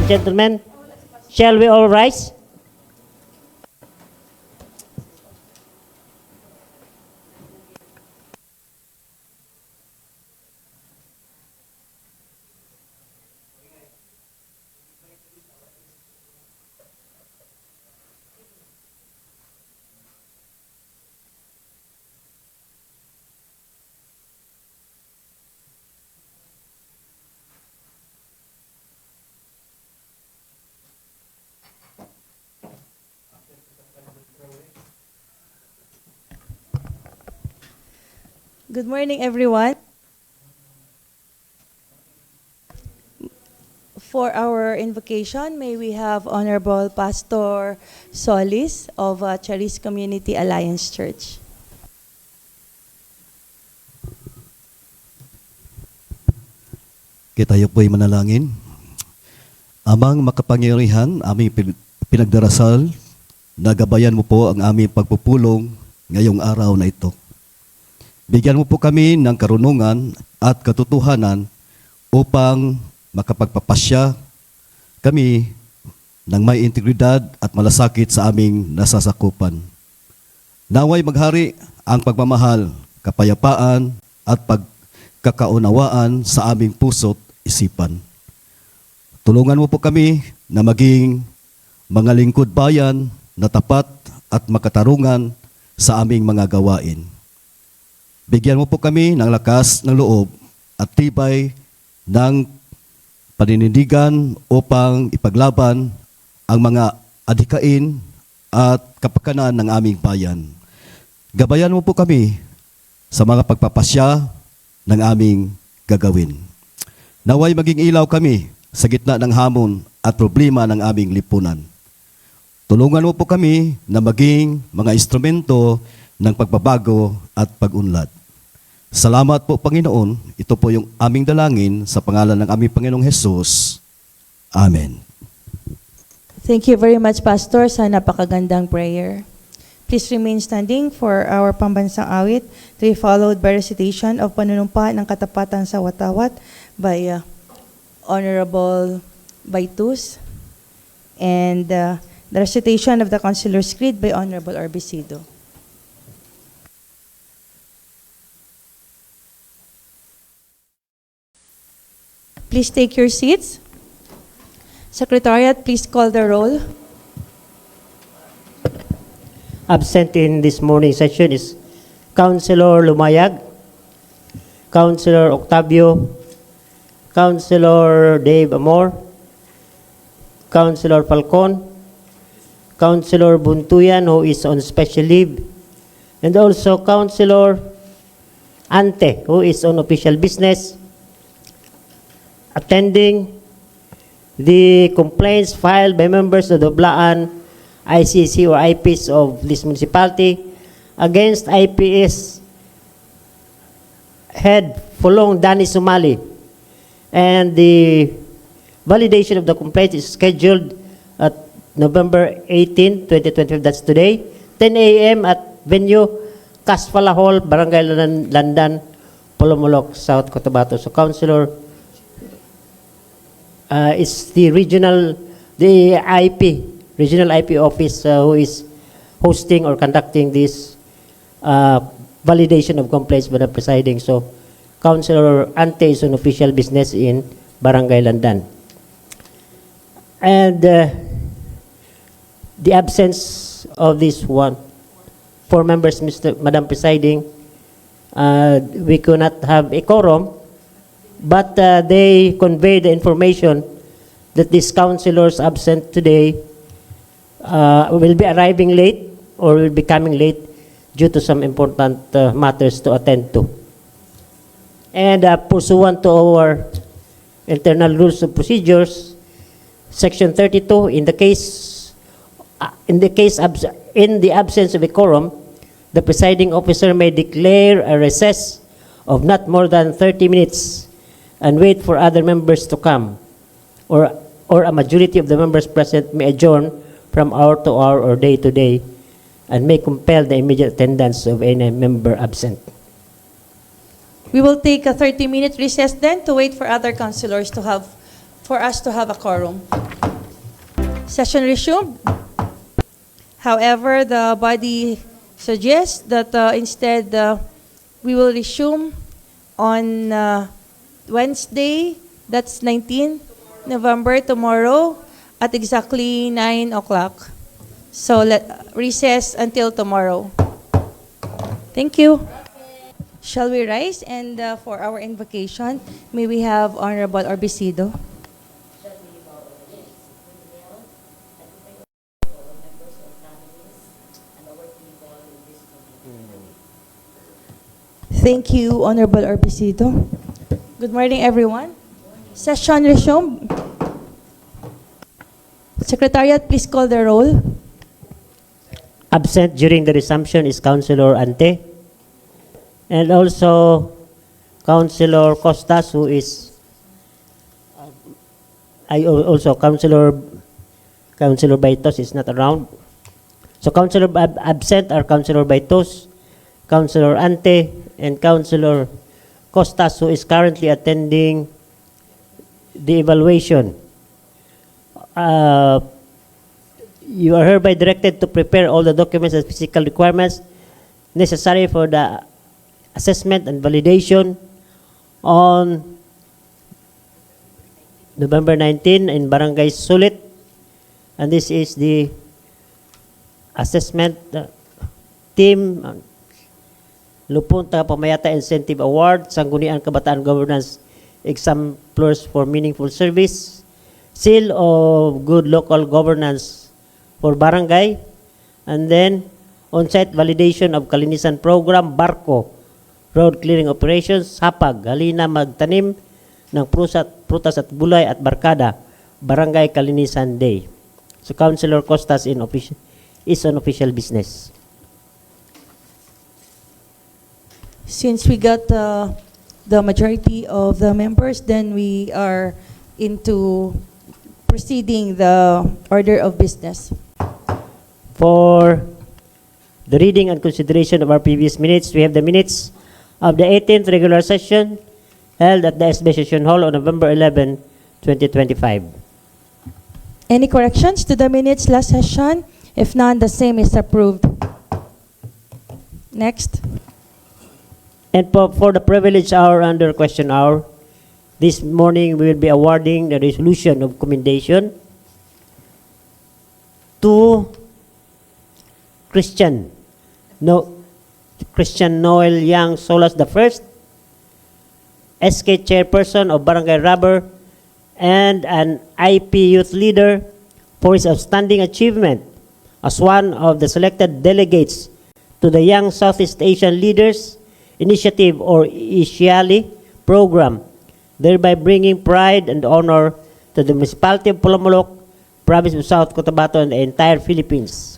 gentlemen, shall we all rise? Good morning, everyone. For our invocation, may we have Honorable Pastor Solis of Charis Community Alliance Church. Tayo po'y manalangin. Amang makapangyarihan, aming pinagdarasal, nagabayan mo po ang aming pagpupulong ngayong araw na ito. Bigyan mo po kami ng karunungan at katotohanan upang makapagpapasya kami ng may integridad at malasakit sa aming nasasakupan. Naway maghari ang pagmamahal, kapayapaan at pagkakaunawaan sa aming puso't isipan. Tulungan mo po kami na maging mga lingkod bayan na tapat at makatarungan sa aming mga gawain. Bigyan mo po kami ng lakas ng loob at tibay ng paninindigan upang ipaglaban ang mga adhikain at kapakanan ng aming bayan. Gabayan mo po kami sa mga pagpapasya ng aming gagawin. Naway maging ilaw kami sa gitna ng hamon at problema ng aming lipunan. Tulungan mo po kami na maging mga instrumento ng pagbabago at pag-unlad. Salamat po, Panginoon. Ito po yung aming dalangin sa pangalan ng aming Panginoong Jesus. Amen. Thank you very much, Pastor, sa napakagandang prayer. Please remain standing for our pambansang awit to be followed by recitation of panunumpa ng katapatan sa watawat by Honorable Baitus and the recitation of the Consular's Creed by Honorable Orbisido. Please take your seats. Secretariat, please call the roll. Absent in this morning session is Councilor Lumayag, Councilor Octavio, Councilor Dave Amor, Councilor Falcon, Councilor Buntuyan, who is on special leave, and also Councilor Ante, who is on official business. Attending the complaints filed by members of the Blaan ICC or IPs of this municipality against IPS head Fulong Dani Sumali, and the validation of the complaint is scheduled at November 18, 2025, that's today, 10 a.m. at venue Kasfala Hall, Barangay Landan, Polomolok, South Cotabato. So, Councilor, it's the regional IP office who is hosting or conducting this validation of complaints by the presiding. So, Councilor Ante is on official business in Barangay Landan. And the absence of this one, 4 members, Madam Presiding, we could not have a quorum, but they conveyed the information that these councilors absent today will be arriving late or will be coming late due to some important matters to attend to. And pursuant to our internal rules of procedures, Section 32, in the absence of a quorum, the presiding officer may declare a recess of not more than 30 minutes and wait for other members to come, or a majority of the members present may adjourn from hour to hour or day to day and may compel the immediate attendance of any member absent. We will take a 30-minute recess then to wait for other councilors for us to have a quorum. Session resumed. However, the body suggests that instead we will resume on Wednesday, that's 19 November, tomorrow, at exactly 9 o'clock. So recess until tomorrow. Thank you. Shall we rise? And for our invocation, may we have Honorable Orbicido. Thank you, Honorable Orbicido. Good morning, everyone. Session resumed. Secretariat, please call the roll. Absent during the resumption is Councilor Ante. And also Councilor Costas, who is also Councilor Baitos is not around. So Councilor absent are Councilor Baitos, Councilor Ante, and Councilor Costas, who is currently attending the evaluation. You are hereby directed to prepare all the documents and physical requirements necessary for the assessment and validation on November 19 in Barangay Sulit. And this is the assessment team, Lupunta Pamayata Incentive Award, Sangguniang Kabataan Governance Exemplars for Meaningful Service, Seal of Good Local Governance for Barangay, and then on-site validation of Kalinisan Program, Barko, Road Clearing Operations, Hapag, Halina Magtanim ng Prutas at Gulay at Barkada, Barangay Kalinisan Day. So Councilor Costas is on official business. Since we got the majority of the members, then we are into proceeding the order of business. For the reading and consideration of our previous minutes, we have the minutes of the 18th regular session held at the SB Session Hall on November 11, 2025. Any corrections to the minutes last session? If none, the same is approved. Next. And for the privilege hour under question hour, this morning we will be awarding the resolution of commendation to Christian Noel Yang Solas I, SK Chairperson of Barangay Rubber, and an IP Youth Leader for his outstanding achievement as one of the selected delegates to the Young Southeast Asian Leaders Initiative or ISIALI program, thereby bringing pride and honor to the municipality of Polomolok, province of South Cotabato, and the entire Philippines.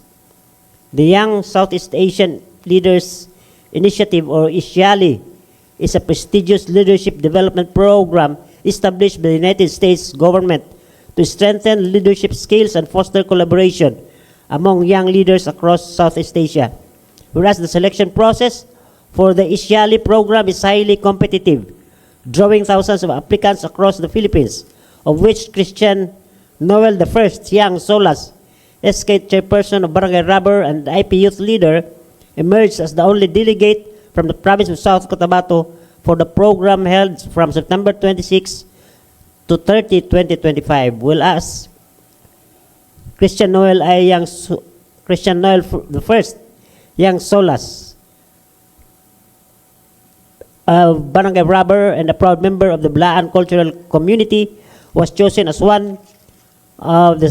The Young Southeast Asian Leaders Initiative or ISIALI is a prestigious leadership development program established by the United States government to strengthen leadership skills and foster collaboration among young leaders across Southeast Asia. Whereas the selection process for the ISIALI program is highly competitive, drawing thousands of applicants across the Philippines, of which Christian Noel I Yang Solas, SK Chairperson of Barangay Rubber and IP Youth Leader, emerged as the only delegate from the province of South Cotabato for the program held from September 26 to 30, 2025. Whereas Christian Noel I Yang Solas, Barangay Rubber and a proud member of the Blaan cultural community, was chosen as one of the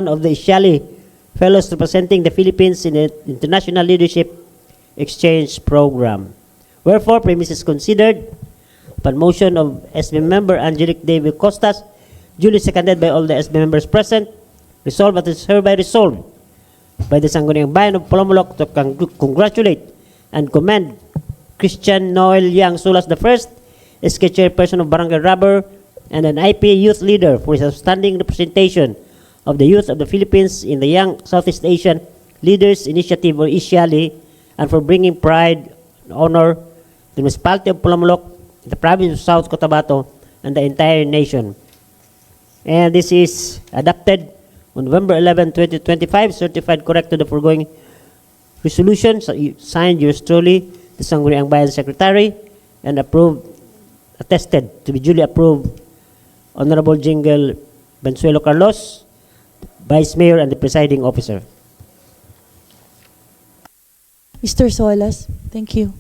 ISIALI fellows representing the Philippines in the International Leadership Exchange Program. Wherefore, premises considered, upon motion of SB member Angelique David Costas, duly seconded by all the SB members present, resolved that it is hereby resolved by the Sangguniang Bayan of Polomolok to congratulate and commend Christian Noel Yang Solas I, SK Chairperson of Barangay Rubber, and an IP Youth Leader for his outstanding representation of the youth of the Philippines in the Young Southeast Asian Leaders Initiative or ISIALI, and for bringing pride and honor to the municipality of Polomolok, the province of South Cotabato, and the entire nation. And this is adopted on November 11, 2025, certified correct to the foregoing resolution, signed yours truly, the Sangguniang Bayan Secretary, and approved, attested to be duly approved, Honorable Jingle Bensuelo Carlos, Vice Mayor and the Presiding Officer. Mr. Solas, thank you.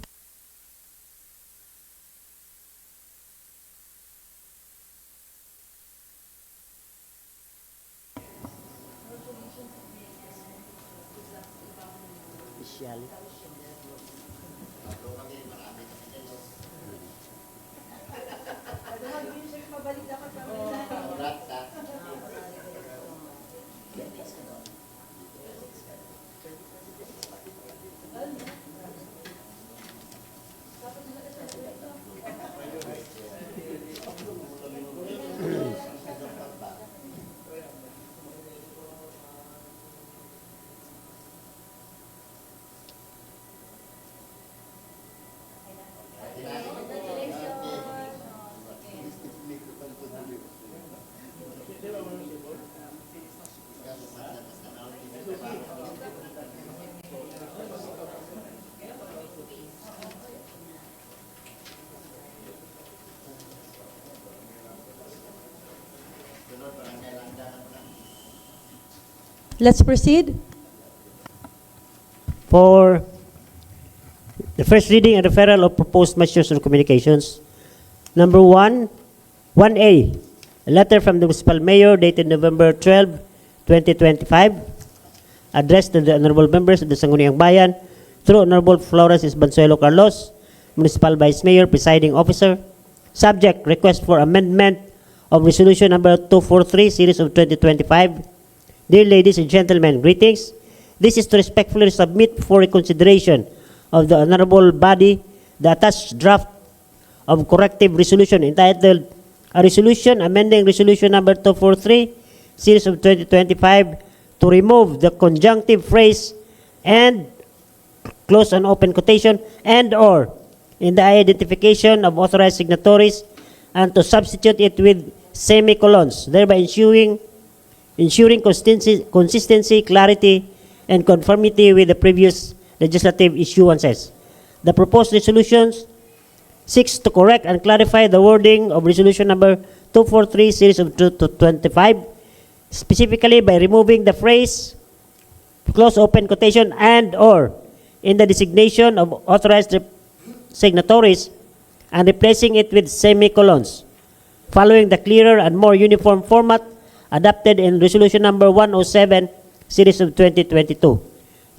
Let's proceed. For the first reading and referral of proposed measures and communications. Number 1A, a letter from the Municipal Mayor dated November 12, 2025, addressed to the Honorable Members of the Sangguniang Bayan through Honorable Flores Bansuelo Carlos, Municipal Vice Mayor, Presiding Officer. Subject, request for amendment of Resolution Number 243, Series of 2025. Dear ladies and gentlemen, greetings. This is to respectfully submit for reconsideration of the Honorable Body the attached draft of corrective resolution entitled A Resolution Amending Resolution Number 243, Series of 2025, to remove the conjunctive phrase and, close and open quotation, and or, in the identification of authorized signatories, and to substitute it with semicolons, thereby ensuring consistency, clarity, and conformity with the previous legislative issuances. The proposed resolutions seeks to correct and clarify the wording of Resolution Number 243, Series of 2025, specifically by removing the phrase, close open quotation, and or, in the designation of authorized signatories, and replacing it with semicolons, following the clearer and more uniform format adopted in Resolution Number 107, Series of 2022.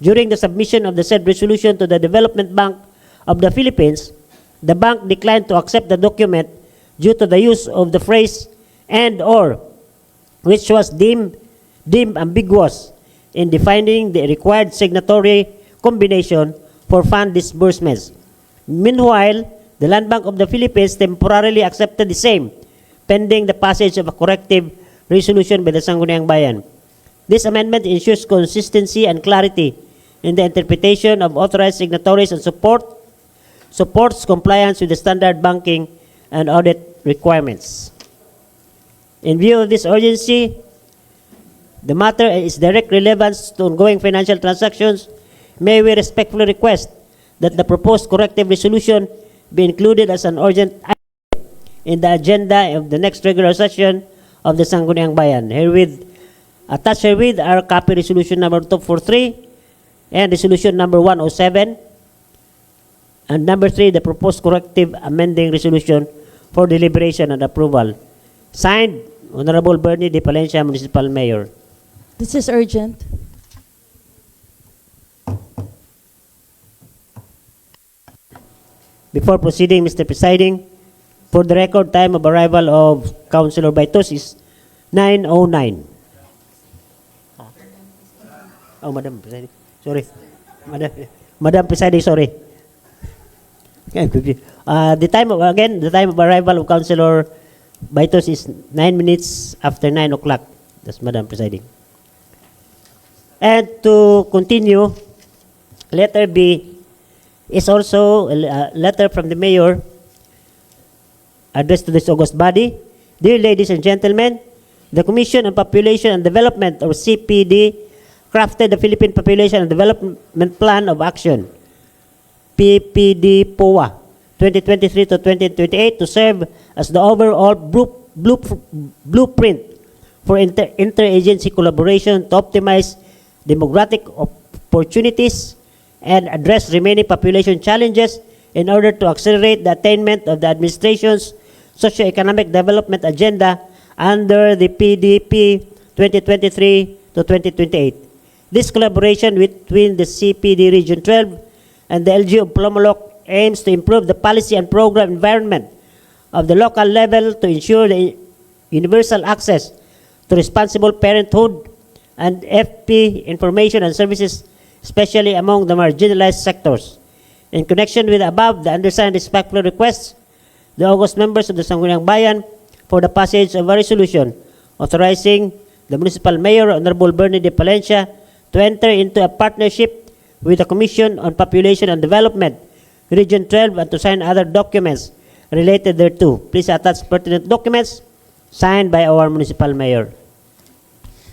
During the submission of the said resolution to the Development Bank of the Philippines, the bank declined to accept the document due to the use of the phrase and or, which was deemed ambiguous in defining the required signatory combination for fund disbursements. Meanwhile, the Land Bank of the Philippines temporarily accepted the same, pending the passage of a corrective resolution by the Sangguniang Bayan. This amendment ensures consistency and clarity in the interpretation of authorized signatories and supports compliance with the standard banking and audit requirements. In view of this urgency, the matter is direct relevance to ongoing financial transactions. May we respectfully request that the proposed corrective resolution be included as an urgent item in the agenda of the next regular session of the Sangguniang Bayan. Attached herewith are copy Resolution Number 243 and Resolution Number 107, and Number 3, the proposed corrective amending resolution for deliberation and approval. Signed, Honorable Bernie De Palencia, Municipal Mayor. This is urgent. Before proceeding, Mr. Presiding, for the record, time of arrival of Councilor Baitos is 9:09. Oh, Madam Presiding, sorry. Madam Presiding, sorry. The time of arrival of Councilor Baitos is 9 minutes after 9 o'clock. That's Madam Presiding. And to continue, letter B is also a letter from the Mayor addressed to this august body. Dear ladies and gentlemen, the Commission on Population and Development, or CPD, crafted the Philippine Population and Development Plan of Action, PPD POA, 2023 to 2028 to serve as the overall blueprint for interagency collaboration to optimize demographic opportunities and address remaining population challenges in order to accelerate the attainment of the administration's socio-economic development agenda under the PDP 2023 to 2028. This collaboration between the CPD Region 12 and the LG of Polomolok aims to improve the policy and program environment of the local level to ensure the universal access to responsible parenthood and FP information and services, especially among the marginalized sectors. In connection with the above, the undersigned respectfully requests the august members of the Sangguniang Bayan for the passage of a resolution authorizing the Municipal Mayor, Honorable Bernie de Palencia, to enter into a partnership with the Commission on Population and Development, Region 12, and to sign other documents related thereto. Please attach pertinent documents signed by our Municipal Mayor.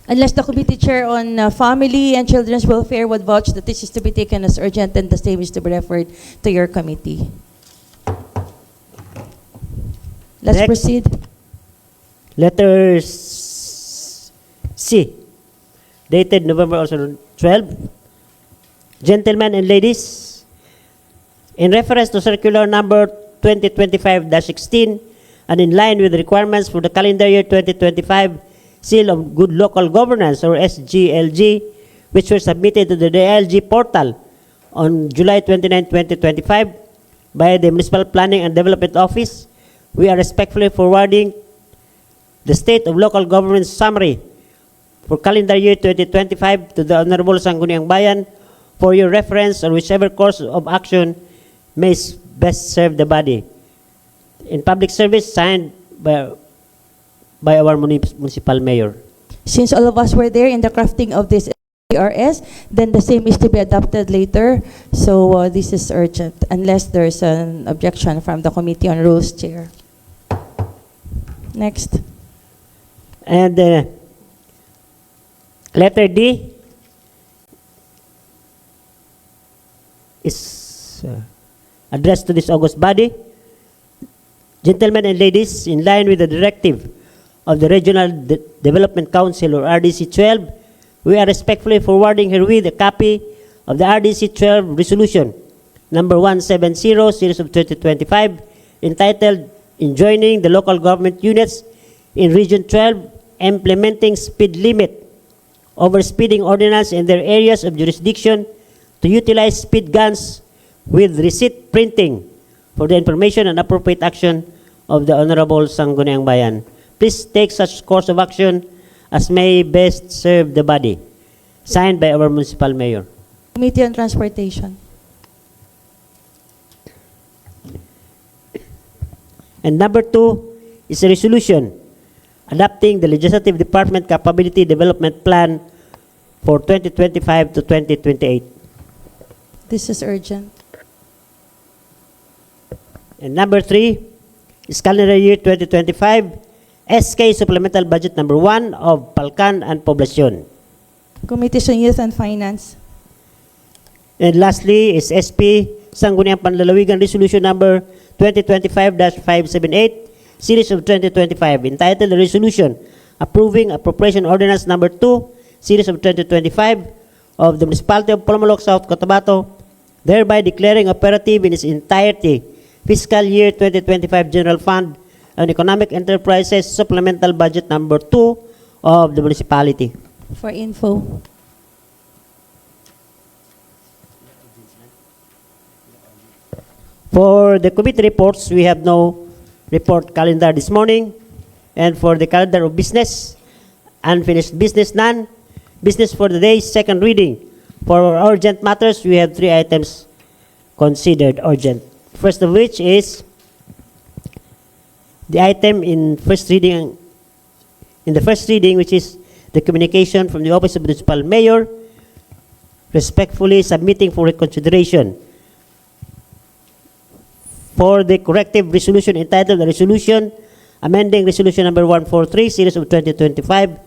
Unless the Committee Chair on Family and Children's Welfare would vouch that this is to be taken as urgent, then the same is to be referred to your committee. Let's Next. proceed. Letter C, dated November also 12. Gentlemen and ladies, in reference to circular number 2025-16 and in line with the requirements for the calendar year 2025 Seal of Good Local Governance, or SGLG, which were submitted to the DLG portal on July 29, 2025 by the Municipal Planning and Development Office, we are respectfully forwarding the State of Local Government Summary for calendar year 2025 to the Honorable Sangguniang Bayan for your reference, or whichever course of action may best serve the body. In public service, signed by our Municipal Mayor. Since all of us were there in the crafting of this PRS, then the same is to be adopted later. So this is urgent, unless there's an objection from the Committee on Rules, Chair. Next. And letter D is addressed to this august body. Gentlemen and ladies, in line with the directive of the Regional Development Council, or RDC 12, we are respectfully forwarding herewith a copy of the RDC 12 Resolution number 170, Series of 2025, entitled Enjoining the Local Government Units in Region 12 Implementing Speed Limit, Overspeeding Ordinance in their areas of jurisdiction to utilize speed guns with receipt printing for the information and appropriate action of the Honorable Sangguniang Bayan. Please take such course of action as may best serve the body. Signed by our Municipal Mayor. Committee on Transportation. And number 2 is a resolution adopting the Legislative Department Capability Development Plan for 2025 to 2028. This is urgent. And number 3 is calendar year 2025 SK Supplemental Budget number 1 of Palcan and Poblacion. Committees on Youth and Finance. And lastly is SP Sangguniang Panlalawigan Resolution number 2025-578 Series of 2025, entitled Resolution Approving Appropriation Ordinance number 2 Series of 2025 of the Municipality of Polomolok, South Cotabato, thereby declaring operative in its entirety Fiscal Year 2025 General Fund and Economic Enterprises Supplemental Budget number 2 of the municipality. For info. For the committee reports, we have no report calendar this morning. And for the calendar of business, unfinished business, none. Business for the day, second reading. For urgent matters, we have 3 items considered urgent. First of which is the item in first reading, which is the communication from the Office of the Municipal Mayor, respectfully submitting for reconsideration for the corrective resolution entitled the resolution amending resolution number 143 series of 2025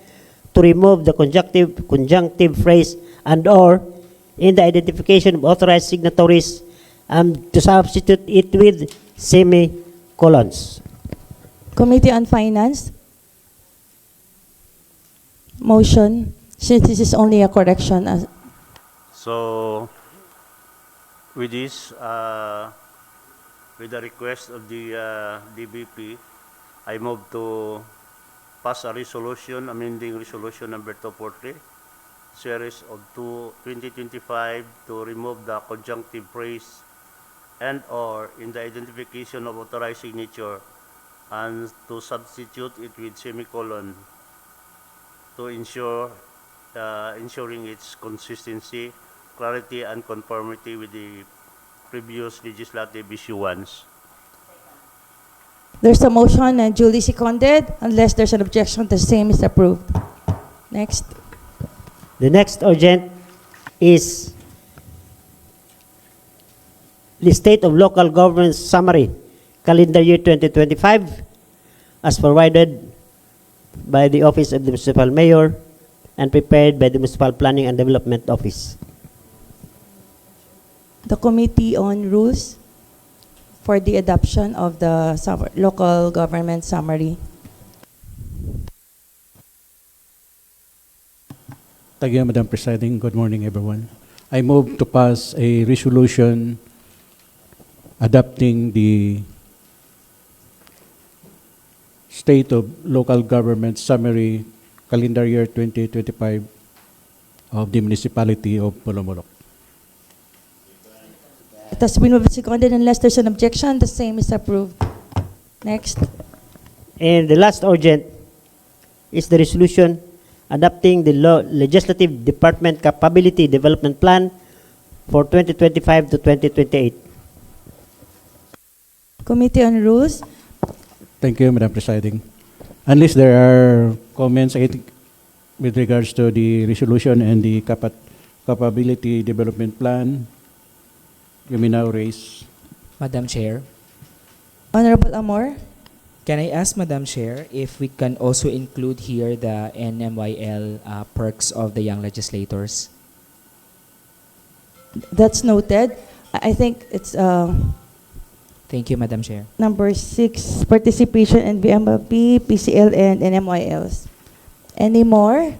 to remove the conjunctive phrase and or in the identification of authorized signatories and to substitute it with semicolons. Committee on Finance. Motion, since this is only a correction. So, with this, with the request of the DBP, I move to pass a resolution amending resolution number 243, series of 2025 to remove the conjunctive phrase and or in the identification of authorized signature and to substitute it with semicolon to ensure ensuring its consistency, clarity, and conformity with the previous legislative issuance. There's a motion and duly seconded. Unless there's an objection, the same is approved. Next. The next urgent is the State of Local Government Summary, Calendar Year 2025, as provided by the Office of the Municipal Mayor and prepared by the Municipal Planning and Development Office. The Committee on Rules for the adoption of the local government summary. Thank you, Madam Presiding. Good morning, everyone. I move to pass a resolution adopting the State of Local Government Summary, Calendar Year 2025 of the Municipality of Polomolok. It has been moved and seconded. Unless there's an objection, the same is approved. Next. And the last urgent is the resolution adopting the Legislative Department Capability Development Plan for 2025 to 2028. Committee on Rules. Thank you, Madam Presiding. Unless there are comments, I think, with regards to the resolution and the Capability Development Plan, you may now raise. Madam Chair, Honorable Amor. can I ask Madam Chair if we can also include here the NMYL perks of the young legislators? That's noted. I think it's Thank you, Madam Chair. number 6, participation in VMLP, PCL, and NMYLs. Any more?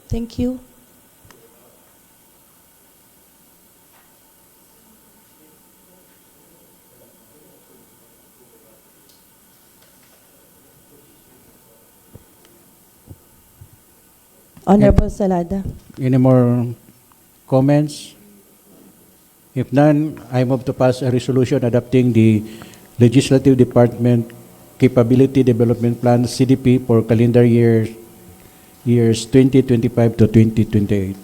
Thank you. Honorable Salada. Any more comments? If none, I move to pass a resolution adopting the Legislative Department Capability Development Plan, CDP, for calendar years 2025 to 2028.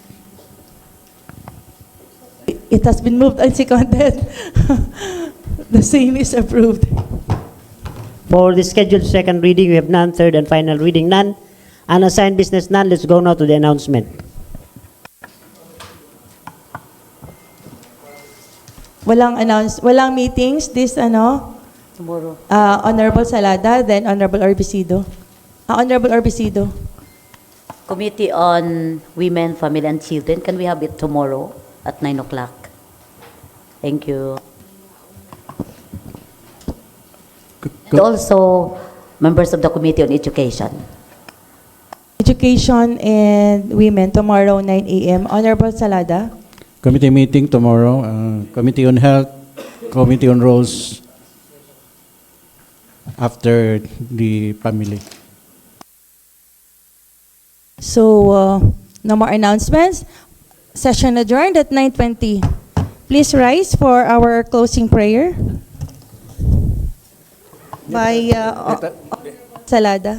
It has been moved and seconded. The same is approved. For the scheduled second reading, we have none. Third and final reading, none. Unassigned business, none. Let's go now to the announcement. Walang meetings this Tomorrow. Honorable Salada, then Honorable Orbisido. Honorable Orbisido. Committee on Women, Family, and Children. Can we have it tomorrow at 9 o'clock? Thank you. And also, members of the Committee on Education. Education and Women, tomorrow 9 a.m. Honorable Salada. Committee meeting tomorrow, Committee on Health, Committee on Roles, after the family. So, no more announcements. Session adjourned at 9:20. Please rise for our closing prayer by Salada.